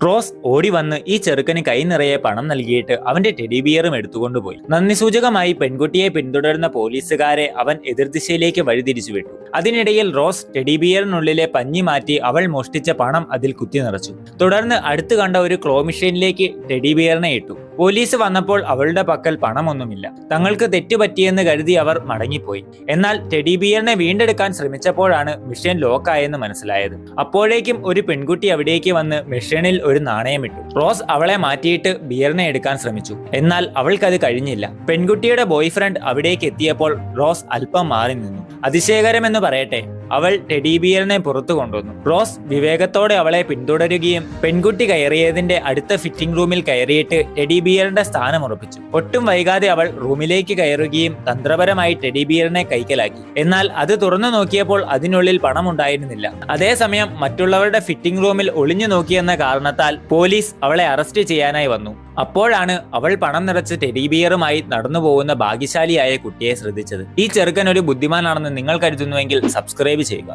Rose ഓടി വന്ന് ഈ ചെറുക്കന് കൈ നിറയെ പണം നൽകിയിട്ട് അവന്റെ ടെഡി ബിയറും എടുത്തുകൊണ്ടുപോയി. നന്ദി സൂചകമായി പെൺകുട്ടിയെ പിന്തുടരുന്ന പോലീസുകാരെ അവൻ എതിർദിശയിലേക്ക് വഴിതിരിച്ചു വിട്ടു. അതിനിടയിൽ റോസ് ടെഡി ബിയറിനുള്ളിലെ പഞ്ഞി മാറ്റി അവൾ മോഷ്ടിച്ച പണം അതിൽ കുത്തി നിറച്ചു. തുടർന്ന് അടുത്ത് കണ്ട ഒരു ക്ലോ മെഷീനിലേക്ക് ടെഡി ബിയറിനെ ഇട്ടു. പോലീസ് വന്നപ്പോൾ അവളുടെ പക്കൽ പണമൊന്നുമില്ല. തങ്ങൾക്ക് തെറ്റുപറ്റിയെന്ന് കരുതി അവർ മടങ്ങിപ്പോയി. എന്നാൽ ടെഡി ബിയറിനെ വീണ്ടെടുക്കാൻ ശ്രമിച്ചപ്പോഴാണ് മെഷീൻ ലോക്കായെന്ന് മനസ്സിലായത്. അപ്പോഴേക്കും ഒരു പെൺകുട്ടി അവിടേക്ക് വന്ന് മെഷീനിൽ ഒരു നാണയമിട്ടു. റോസ് അവളെ മാറ്റിയിട്ട് ബിയറിനെ എടുക്കാൻ ശ്രമിച്ചു. എന്നാൽ അവൾക്കത് കഴിഞ്ഞില്ല. പെൺകുട്ടിയുടെ ബോയ്ഫ്രണ്ട് അവിടേക്ക് എത്തിയപ്പോൾ റോസ് അല്പം മാറി നിന്നു. അതിശയകരമെന്ന് പറയട്ടെ, അവൾ ടെഡി ബിയറിനെ പുറത്തു കൊണ്ടുവന്നു. റോസ് വിവേകത്തോടെ അവളെ പിന്തുടരുകയും പെൺകുട്ടി കയറിയതിന്റെ അടുത്ത ഫിറ്റിംഗ് റൂമിൽ കയറിയിട്ട് ടെഡി ബിയറിന്റെ സ്ഥാനം ഉറപ്പിച്ചു. ഒട്ടും വൈകാതെ അവൾ റൂമിലേക്ക് കയറുകയും തന്ത്രപരമായി ടെഡി ബിയറിനെ കൈക്കലാക്കി. എന്നാൽ അത് തുറന്നു നോക്കിയപ്പോൾ അതിനുള്ളിൽ പണമുണ്ടായിരുന്നില്ല. അതേസമയം മറ്റുള്ളവരുടെ ഫിറ്റിംഗ് റൂമിൽ ഒളിഞ്ഞു നോക്കിയെന്ന കാരണത്താൽ പോലീസ് അവളെ അറസ്റ്റ് ചെയ്യാനായി വന്നു. അപ്പോഴാണ് അവൾ പണം നിറച്ച് ടെഡി ബിയറുമായി നടന്നു പോകുന്ന ഭാഗ്യശാലിയായ കുട്ടിയെ ശ്രദ്ധിച്ചത്. ഈ ചെറുക്കൻ ഒരു ബുദ്ധിമാനാണെന്ന് നിങ്ങൾ കരുതുന്നുവെങ്കിൽ സബ്സ്ക്രൈബ് ചെയ്യുക.